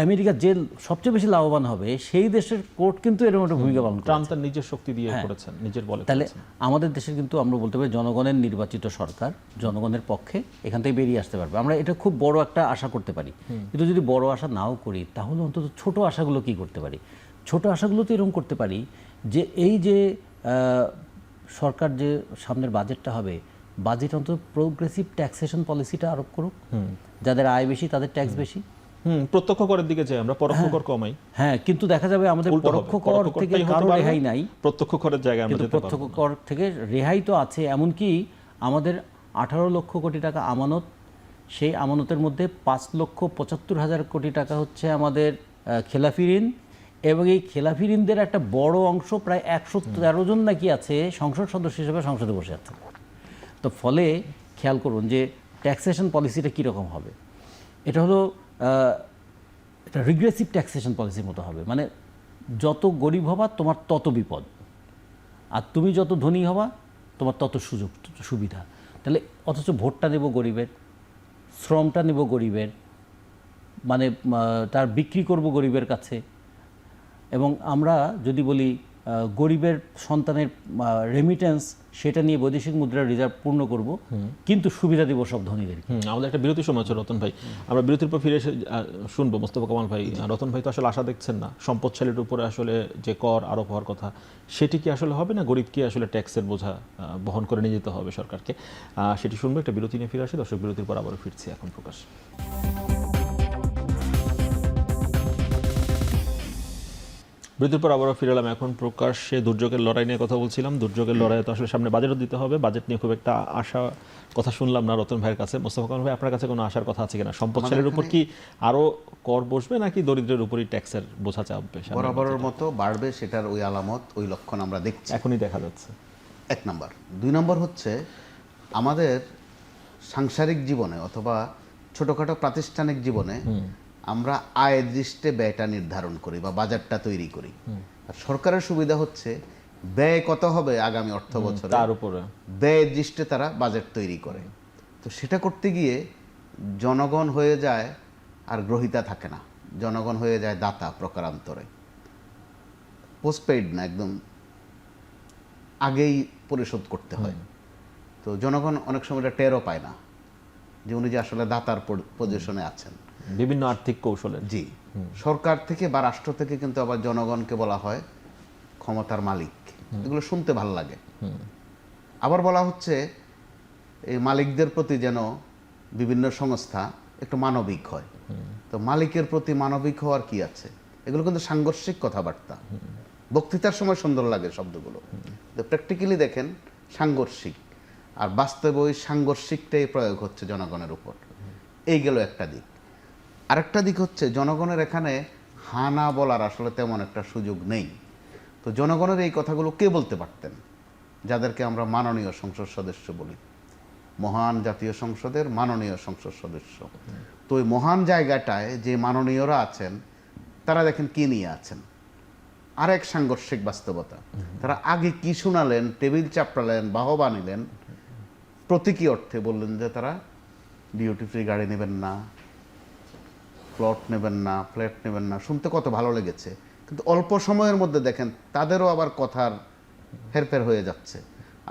আমেরিকার যে সবচেয়ে বেশি লাভবান হবে সেই দেশের কোর্ট কিন্তু এরকম একটা ভূমিকা পালন করে। ট্রাম্প তার নিজের শক্তি দিয়ে করেছেন, নিজের বলে। তাহলে আমাদের দেশের কিন্তু আমরা বলতে পারি জনগণের নির্বাচিত সরকার জনগণের পক্ষে এখান থেকে বেরিয়ে আসতে পারবে। আমরা এটা খুব বড় একটা আশা করতে পারি। কিন্তু যদি বড় আশা নাও করি, তাহলে অন্তত ছোট আশাগুলো কি করতে পারি? ছোট আশাগুলো তো এরকম করতে পারি যে এই যে সরকার যে সামনের বাজেটটা হবে, বাজেট অন্তত প্রোগ্রেসিভ ট্যাক্সেশন পলিসিটা আরোপ করুক। যাদের আয় বেশি তাদের ট্যাক্স বেশি। প্রত্যক্ষ করের দিকে যাই আমরা, পরোক্ষ কর কমাই। হ্যাঁ, কিন্তু দেখা যাবে আমাদের পরোক্ষ কর থেকে কারো রেহাই নাই, প্রত্যক্ষ করের জায়গায় আমরা যেতে পারবো। প্রত্যক্ষ কর থেকে রেহাই তো আছে। এমনকি আমাদের 18 লক্ষ কোটি টাকা আমানত, সেই আমানতের মধ্যে 5,75,000 কোটি টাকা হচ্ছে আমাদের খেলাফি ঋণ, এবং এই খেলাফি ঋণদের একটা বড় অংশ, প্রায় 113 জন নাকি আছে সংসদ সদস্য হিসেবে সংসদে বসে আছে। তো ফলে খেয়াল করুন যে ট্যাক্সেশন পলিসিটা কীরকম হবে। এটা হলো এটা রিগ্রেসিভ ট্যাক্সেশন পলিসির মতো হবে। মানে যত গরিব হবা তোমার তত বিপদ, আর তুমি যত ধনী হবা তোমার তত সুযোগ সুবিধা। তাহলে অথচ ভোটটা নেব গরিবের, শ্রমটা নেব গরিবের, মানে তার বিক্রি করব গরিবের কাছে। এবং আমরা যদি বলি গরিবের সন্তানের রেমিটেন্স, সেটা নিয়ে বৈদেশিক মুদ্রার রিজার্ভ পূর্ণ করব, কিন্তু সুবিধা দিব সব ধনীদের। আমাদের একটা বিরতির সময় আছে রতন ভাই, আমরা বিরতির পর ফিরে এসে শুনবো মোস্তফা কামাল ভাই। রতন ভাই তো আসলে আশা দেখছেন না সম্পদশালীর উপরে আসলে যে কর আরোপ হওয়ার কথা, সেটি কি আসলে হবে না? গরিব কি আসলে ট্যাক্সের বোঝা বহন করে নিয়ে যেতে হবে সরকারকে? সেটি শুনবো। একটা বিরতি নিয়ে ফিরে আসি দর্শক, বিরতির পর আবারও ফিরছি এখন প্রকাশ। বিরতির পর আবারও ফিরে এলাম। এখন প্রকাশ্যে দুর্যোগের লড়াই নিয়ে কথা বলছিলাম। দুর্যোগের লড়াইয়ে তো আসলে সামনে বাজেটও দিতে হবে, বাজেট নিয়ে খুব একটা আশা কথা শুনলাম না রতন ভাইয়ের কাছে। মোস্তফা কামাল ভাই, আপনার কাছে কোনো আশার কথা আছে কিনা? সম্পদশালীর উপর কি আরো কর বসবে নাকি দরিদ্রের উপরই ট্যাক্সের বোঝা চাপবে? বরাবরের মতো বাড়বে, সেটার ওই আলামত, ওই লক্ষণ আমরা দেখছি, এখনই দেখা যাচ্ছে। 1 নম্বর। 2 নম্বর হচ্ছে আমাদের সাংসারিক জীবনে অথবা ছোটখাটো প্রাতিষ্ঠানিক জীবনে আমরা আয় দৃষ্টে ব্যয়টা নির্ধারণ করি বা বাজেটটা তৈরি করি। আর সরকারের সুবিধা হচ্ছে ব্যয় কত হবে আগামী অর্থ বছরে তার উপরে ব্যয় দৃষ্টে তারা বাজেট তৈরি করে। তো সেটা করতে গিয়ে জনগণ হয়ে যায় আর গ্রহিতা থাকে না, জনগণ হয়ে যায় দাতা প্রকারান্তরে। পোস্টপেইড না, একদম আগেই পরিশোধ করতে হয়। তো জনগণ অনেক সময় এটা টেরও পায় না যে উনি যে আসলে দাতার পজিশনে আছেন বিভিন্ন আর্থিক কৌশলে। জি, সরকার থেকে বা রাষ্ট্র থেকে কিন্তু আবার জনগণকে বলা হয় ক্ষমতার মালিক। এগুলো শুনতে ভালো লাগে। আবার বলা হচ্ছে এই মালিকদের প্রতি যেন বিভিন্ন সংস্থা একটু মানবিক হয়। তো মালিকের প্রতি মানবিক হওয়ার কি আছে? এগুলো কিন্তু সাংঘর্ষিক কথাবার্তা। বক্তৃতার সময় সুন্দর লাগে শব্দগুলো, তো প্র্যাকটিক্যালি দেখেন সাংঘর্ষিক। আর বাস্তবে ওই সাংঘর্ষিকটাই প্রয়োগ হচ্ছে জনগণের উপর। এই গেল একটা দিক। আরেকটা দিক হচ্ছে জনগণের এখানে হানা বলার আসলে তেমন একটা সুযোগ নেই। তো জনগণের এই কথাগুলো কে বলতে পারতেন? যাদেরকে আমরা মাননীয় সংসদ সদস্য বলি, মহান জাতীয় সংসদের মাননীয় সংসদ সদস্য। তো ওই মহান জায়গাটায় যে মাননীয়রা আছেন তারা দেখেন কি নিয়ে আছেন, আরেক সাংঘর্ষিক বাস্তবতা। তারা আগে কি শোনালেন, টেবিল চাপড়ালেন, বাহবা নিলেন, প্রতীকী অর্থে বললেন যে তারা ডিউটি ফ্রি গাড়ি নেবেন না, প্লট নেবেন না, ফ্ল্যাট নেবেন না। শুনতে কত ভালো লেগেছে, কিন্তু অল্প সময়ের মধ্যে দেখেন তাদেরও আবার কথার হেরফের হয়ে যাচ্ছে।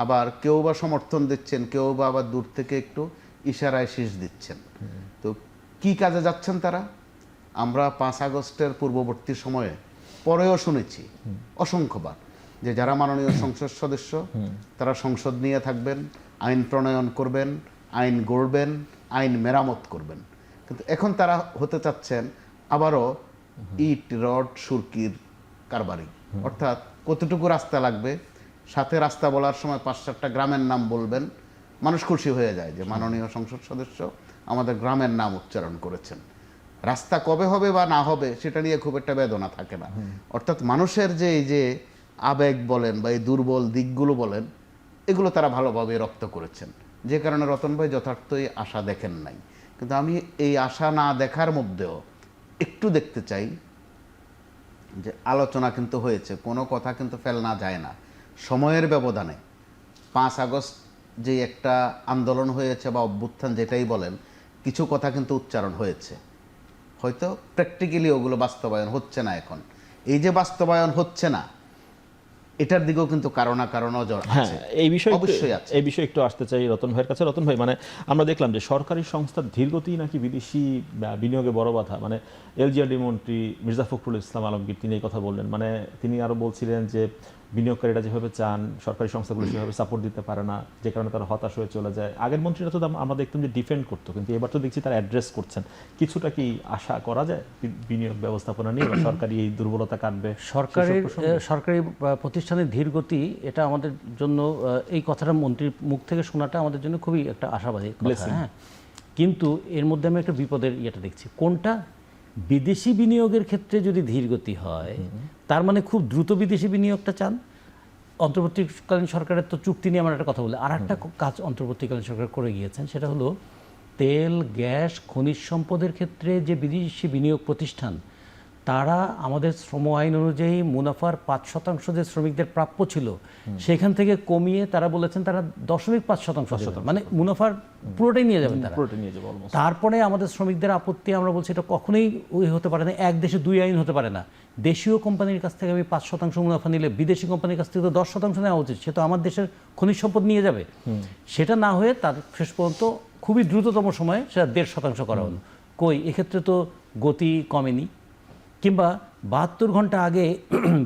আবার কেউ বা সমর্থন দিচ্ছেন, কেউ বা আবার দূর থেকে একটু ইশারায় শীষ দিচ্ছেন। তো কি কাজে যাচ্ছেন তারা? আমরা 5 আগস্টের পূর্ববর্তী সময়ে পরেও শুনেছি অসংখ্যবার যে যারা মাননীয় সংসদ সদস্য তারা সংসদ নিয়ে থাকবেন, আইন প্রণয়ন করবেন, আইন গড়বেন, আইন মেরামত করবেন। কিন্তু এখন তারা হতে চাচ্ছেন আবারও ইট রড সুরকির কারবারি। অর্থাৎ কতটুকু রাস্তা লাগবে, সাথে রাস্তা বলার সময় 5-7টা গ্রামের নাম বলবেন, মানুষ খুশি হয়ে যায় যে মাননীয় সংসদ সদস্য আমাদের গ্রামের নাম উচ্চারণ করেছেন। রাস্তা কবে হবে বা না হবে সেটা নিয়ে খুব একটা বেদনা থাকে না। অর্থাৎ মানুষের যে এই যে আবেগ বলেন বা এই দুর্বল দিকগুলো বলেন, এগুলো তারা ভালোভাবে রপ্ত করেছেন, যে কারণে রতন ভাই যথার্থই আশা দেখেন নাই। কিন্তু আমি এই আশা না দেখার মধ্যেও একটু দেখতে চাই যে আলোচনা কিন্তু হয়েছে, কোনো কথা কিন্তু ফেলনা যায় না। সময়ের ব্যবধানে 5 আগস্ট যে একটা আন্দোলন হয়েছে বা অভ্যুত্থান যেটাই বলেন, কিছু কথা কিন্তু উচ্চারণ হয়েছে, হয়তো প্র্যাকটিক্যালি ওগুলো বাস্তবায়ন হচ্ছে না। এখন এই যে বাস্তবায়ন হচ্ছে না, এটার দিকেও কিন্তু কারো না কারো নজর আছে। এই বিষয়ে অবশ্যই আছে। এই বিষয়ে একটু আসতে চাই রতন ভাইয়ের কাছে। রতন ভাই, মানে আমরা দেখলাম যে সরকারি সংস্থার ধীরগতি নাকি বিদেশি বিনিয়োগে বড় বাধা। মানে এলজিআরডি মন্ত্রী মির্জা ফখরুল ইসলাম আলমগীর তিনি এই কথা বললেন। মানে তিনি আরো বলছিলেন যে বিনিয়োগকারীরা যেভাবে চান সরকারি সংস্থাগুলো সেভাবে সাপোর্ট দিতে পারে না, যে কারণে তারা হতাশ হয়ে চলে যায়। আগের মন্ত্রীরা তো আমরা দেখতাম যে ডিফেন্ড করতো, কিন্তু এবার তো দেখছি তারা অ্যাড্রেস করছেন। কিছুটা কি আশা করা যায় বিনিয়োগ ব্যবস্থাপনা নিয়ে বা সরকারি এই দুর্বলতা কাটবে? সরকারি প্রতিষ্ঠানের ধীরগতি, এটা আমাদের জন্য, এই কথাটা মন্ত্রীর মুখ থেকে শোনাটা আমাদের জন্য খুবই একটা আশাবাদী কথা। হ্যাঁ, কিন্তু এর মধ্যে আমি একটা বিপদের ইয়েটা দেখছি। কোনটা? বিদেশি বিনিয়োগের ক্ষেত্রে যদি ধীরগতি হয়, তার মানে খুব দ্রুত বিদেশি বিনিয়োগটা চান। অন্তর্বর্তীকালীন সরকারের তো চুক্তি নিয়ে আমার একটা কথা বলি, আর একটা কাজ অন্তর্বর্তীকালীন সরকার করে গিয়েছেন, সেটা হলো তেল, গ্যাস, খনিজ সম্পদের ক্ষেত্রে যে বিদেশি বিনিয়োগ প্রতিষ্ঠান, তারা আমাদের শ্রম আইন অনুযায়ী মুনাফার 5% যে শ্রমিকদের প্রাপ্য ছিল সেখান থেকে কমিয়ে তারা বলেছেন তারা 0.5% মানে মুনাফার পুরোটাই নিয়ে যাবেন তারা। তারপরে আমাদের শ্রমিকদের আপত্তি, আমরা বলছি এটা কখনোই হতে পারে না, এক দেশে দুই আইন হতে পারে না। দেশীয় কোম্পানির কাছ থেকে আমি 5% মুনাফা নিলে বিদেশি কোম্পানির কাছ থেকে তো 10% নেওয়া উচিত, সে তো আমার দেশের খনিজ সম্পদ নিয়ে যাবে। সেটা না হয়ে তার শেষ পর্যন্ত খুবই দ্রুততম সময়ে সেটা 1.5% করা হলো। কই, এক্ষেত্রে তো গতি কমেনি। কিংবা 72 ঘন্টা আগে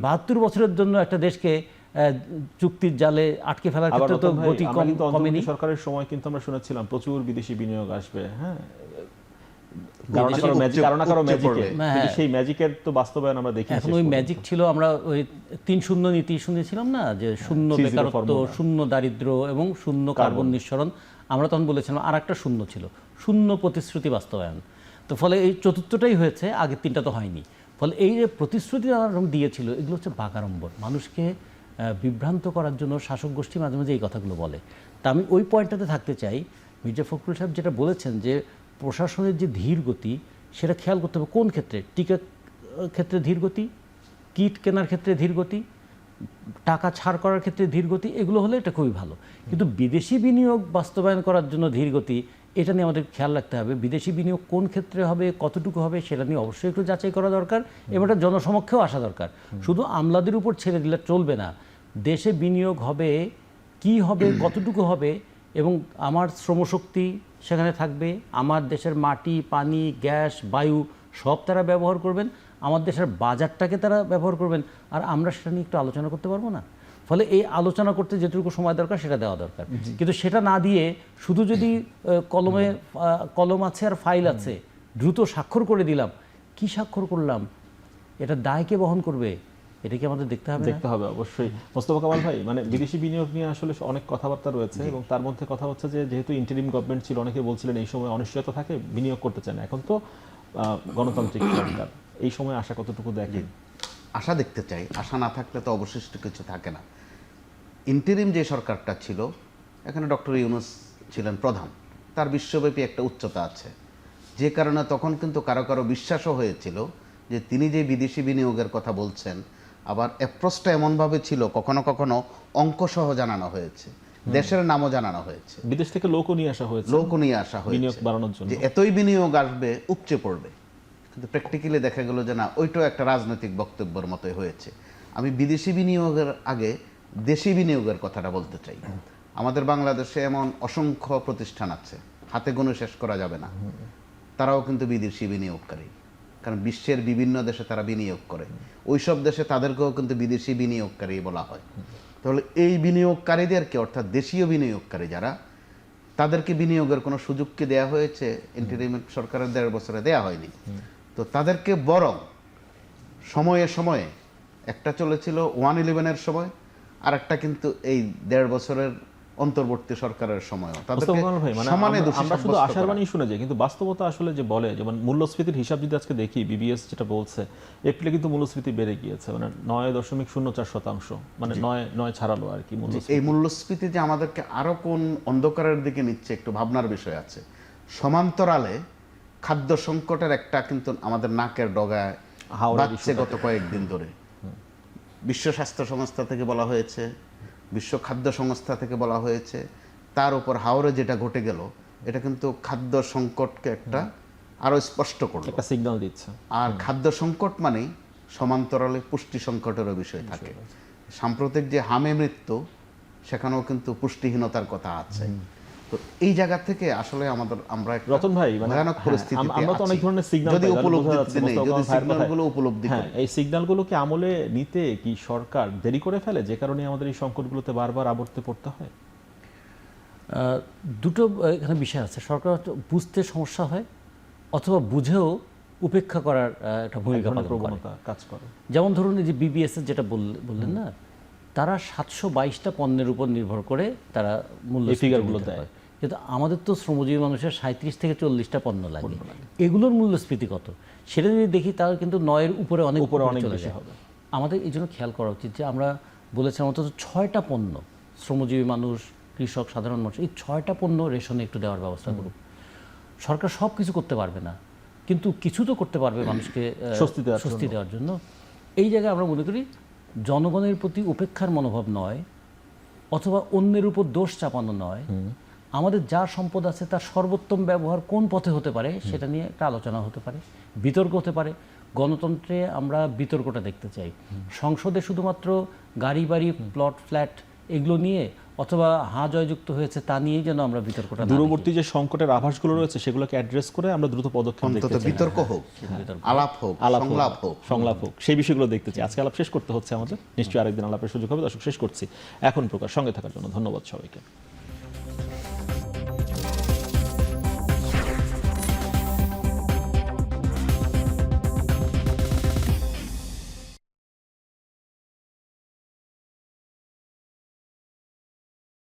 72 বছরের জন্য একটা দেশকে চুক্তির জালে আটকে ফেলার ক্ষেত্রে তো গতি কমেনি। সরকারের সময় কিন্তু আমরা শুনেছিলাম প্রচুর বিদেশি বিনিয়োগ আসবে। হ্যাঁ, কারণ না কারো ম্যাজিক, কারণ না কারো উপচে ম্যাজিকে, পড়বে। কিন্তু সেই ম্যাজিকের তো বাস্তবায়ন আমরা দেখি। এখন ওই ম্যাজিক ছিল, আমরা ওই 3-0 নীতি শুনেছিলাম না, যে শূন্য 3-0 বেকারত্ব, formula। শূন্য দারিদ্র্য এবং শূন্য কার্বন নিঃসরণ। আমরা তখন বলেছিলাম আর একটা শূন্য ছিল, শূন্য প্রতিশ্রুতি বাস্তবায়ন। তো ফলে এই চতুর্থটাই হয়েছে, আগের তিনটা তো হয়নি। ফলে এই যে প্রতিশ্রুতি দিয়েছিল, এগুলো হচ্ছে বাগাড়ম্বর, মানুষকে বিভ্রান্ত করার জন্য শাসক গোষ্ঠী মাঝে মাঝে এই কথাগুলো বলে। তা আমি ওই পয়েন্টটাতে থাকতে চাই। মির্জা ফখরুল সাহেব যেটা বলেছেন যে প্রশাসনের যে ধীর গতি, সেটা খেয়াল করতে হবে কোন ক্ষেত্রে। টিকা ক্ষেত্রে ধীর গতি, কিট কেনার ক্ষেত্রে ধীর গতি, টাকা ছাড় করার ক্ষেত্রে ধীর গতি, এগুলো হলে এটা খুবই ভালো। কিন্তু বিদেশি বিনিয়োগ বাস্তবায়ন করার জন্য ধীর গতি, এটা নিয়ে আমাদের খেয়াল রাখতে হবে। বিদেশি বিনিয়োগ কোন ক্ষেত্রে হবে, কতটুকু হবে, সেটা নিয়ে অবশ্যই একটু যাচাই করা দরকার এবং এটা জনসমক্ষেও আসা দরকার। শুধু আমলাদের উপর ছেড়ে দিলে চলবে না। দেশে বিনিয়োগ হবে, কি হবে, কতটুকু হবে, এবং আমার শ্রমশক্তি সেখানে থাকবে, আমার দেশের মাটি, পানি, গ্যাস, বায়ু সব তারা ব্যবহার করবেন, আমার দেশের বাজারটাকে তারা ব্যবহার করবেন, আর আমরা সেটা নিয়ে একটু আলোচনা করতে পারবো না? ফলে এই আলোচনা করতে যেটুকু সময় দরকার সেটা দেওয়া দরকার। কিন্তু সেটা না দিয়ে শুধু যদি কলম আছে আর ফাইল আছে, দ্রুত স্বাক্ষর করে দিলাম, কি স্বাক্ষর করলাম, এটা দায়কে বহন করবে, এটা কি আমাদের দেখতে হবে? দেখতে হবে অবশ্যই। মোস্তফা কামাল ভাই, মানে বিদেশি বিনিয়োগ নিয়ে আসলে অনেক কথাবার্তা রয়েছে এবং তার মধ্যে কথা হচ্ছে যে যেহেতু ইন্টারিম গভর্নমেন্ট ছিল, অনেকে বলছিলেন এই সময় অনিশ্চয়তা থাকে, বিনিয়োগ করতে চান। এখন তো গণতান্ত্রিক সরকার, এই সময় আশা কতটুকু দেখেন? আশা দেখতে চাই, আশা না থাকলে তো অবশিষ্ট কিছু থাকে না। ইন্টারিম যে সরকারটা ছিল, এখানে ডক্টর ইউনূস ছিলেন প্রধান, তার বিশ্বব্যাপী একটা উচ্চতা আছে, যে কারণে তখন কিন্তু কারো কারো বিশ্বাসও হয়েছিল যে তিনি যে বিদেশি বিনিয়োগের কথা বলছেন, আবার অ্যাপ্রোচটা এমনভাবে ছিল, কখনো কখনো অঙ্কসহ জানানো হয়েছে, দেশের নামও জানানো হয়েছে, বিদেশ থেকে লোকও নিয়ে আসা হয়েছে, লোকও নিয়ে আসা হয়েছে বিনিয়োগ বাড়ানোর জন্য, যে এতই বিনিয়োগ আসবে, উপচে পড়বে। কিন্তু প্র্যাকটিক্যালি দেখা গেল যে না, ওইটাও একটা রাজনৈতিক বক্তব্যের মতোই হয়েছে। আমি বিদেশি বিনিয়োগের আগে দেশি বিনিয়োগের কথাটা বলতে চাই। আমাদের বাংলাদেশে এমন অসংখ্য প্রতিষ্ঠান আছে, হাতে গোনে শেষ করা যাবে না, তারাও কিন্তু বিদেশি বিনিয়োগকারী, কারণ বিশ্বের বিভিন্ন দেশে তারা বিনিয়োগ করে। ওইসব দেশে তাদেরকেও কিন্তু বিদেশি বিনিয়োগকারী বলা হয়। তাহলে এই বিনিয়োগকারীদেরকে, অর্থাৎ দেশীয় বিনিয়োগকারী যারা, তাদেরকে বিনিয়োগের কোনো সুযোগ কি দেওয়া হয়েছে? ইন্টারিম সরকারের 1.5 বছরে দেওয়া হয়নি। তো তাদেরকে বরং সময়ে সময়ে, একটা চলেছিল 1/11-এর সময়, আর একটা কিন্তু এই 1.5 বছরের অন্তর্বর্তী সরকারের সময়ও তাদেরকে সমানে দোষী আমরা শুধু সাব্যস্ত আশার করা। বাণী শুনে যাই, কিন্তু বাস্তবতা আসলে যে বলে, যেমন মূল্যস্ফীতির হিসাব যদি আজকে দেখি, বিবিএস যেটা বলছে, এপ্রিলে কিন্তু মূল্যস্ফীতি বেড়ে গিয়েছে, মানে 9.04%, মানে 9 ছাড়ালো আর কি মূল্যস্ফীতি। এই মূল্যস্ফীতি যে আমাদেরকে আরো কোন অন্ধকারের দিকে নিচ্ছে, একটু ভাবনার বিষয় আছে। সমান্তরালে খাদ্য সংকটের একটা কিন্তু আমাদের নাকের ডগায় বাড়ছে গত কয়েকদিন ধরে। বিশ্ব স্বাস্থ্য সংস্থা থেকে বলা হয়েছে, বিশ্ব খাদ্য সংস্থা থেকে বলা হয়েছে, তার উপর হাওরে যেটা ঘটে গেল, এটা কিন্তু খাদ্য সংকটকে একটা আরো স্পষ্ট করলো, একটা সিগন্যাল দিচ্ছে। আর খাদ্য সংকট মানেই সমান্তরালে পুষ্টি সংকটেরও বিষয় থাকে। সাম্প্রতিক যে হামে মৃত্যু, সেখানেও কিন্তু পুষ্টিহীনতার কথা আছে। তো এই জায়গা থেকে আসলে আমরা একটা রতন ভাই, মানে ভয়ানক পরিস্থিতিতে আমরা তো অনেক ধরনের সিগন্যাল যদি উপলব্ধি নেই, যদি সিগন্যালগুলো উপলব্ধি করি। এই সিগন্যালগুলোকে আমলে নিতে কি সরকার দেরি করে ফেলে, যে কারণে আমাদের এই সংকটগুলোতে বারবার আবর্তে পড়তে হয়? দুটো এখানে বিষয় আছে। সরকার বুঝতে সমস্যা হয়, অথবা বুঝেও উপেক্ষা করার একটা ভূমিকা পালন করে, প্রবণতা কাজ করে। যেমন ধরুন এই যে বিবিএস এর যেটা বললেন না, তারা 722টা পণ্যের উপর নির্ভর করে তারা মূল্য ফিগারগুলো দেয়, কিন্তু আমাদের তো শ্রমজীবী মানুষের 37 থেকে 40টা পণ্য লাগে। এগুলোর মূল্যস্ফীতি কত সেটা যদি দেখি, তাহলে কিন্তু 9-এর উপরে অনেক বেশি হবে। আমাদের এই জন্য খেয়াল করা উচিত যে আমরা বলেছিলাম অন্তত 6টা পণ্য, শ্রমজীবী মানুষ, কৃষক, সাধারণ মানুষ, এই 6টা পণ্য রেশনে একটু দেওয়ার ব্যবস্থা করুক। সরকার সব কিছু করতে পারবে না, কিন্তু কিছু তো করতে পারবে মানুষকে স্বস্তি দেওয়ার জন্য। এই জায়গায় আমরা মনে করি জনগণের প্রতি উপেক্ষার মনোভাব নয়, অথবা অন্যের উপর দোষ চাপানো নয়, আমাদের যা সম্পদ আছে তার সর্বোত্তম ব্যবহার কোন পথে হতে পারে সেটা নিয়ে একটা আলোচনা হতে পারে, বিতর্ক হতে পারে। গণতন্ত্রে আমরা বিতর্কটা দেখতে চাই। সংসদে শুধুমাত্র গাড়ি বাড়ি, প্লট, ফ্ল্যাট এগুলো নিয়ে, অথবা হাঁ জয়যুক্ত হয়েছে তা নিয়েই যেন আমরা বিতর্কটা, দূরবর্তী যে সংকটের আভাসগুলো রয়েছে সেগুলোকে অ্যাড্রেস করে আমরা দ্রুত পদক্ষেপ দেখতে চাই। বিতর্ক হোক, আলাপ হোক, সংলাপ হোক, সেই বিষয়গুলো দেখতে চাই। আজকে আলাপ শেষ করতে হচ্ছে আমাদের, নিশ্চয়ই আরেকদিন আলাপের সুযোগ হবে। দর্শক, শেষ করছি এখন প্রকাশ। সঙ্গে থাকার জন্য ধন্যবাদ সবাইকে।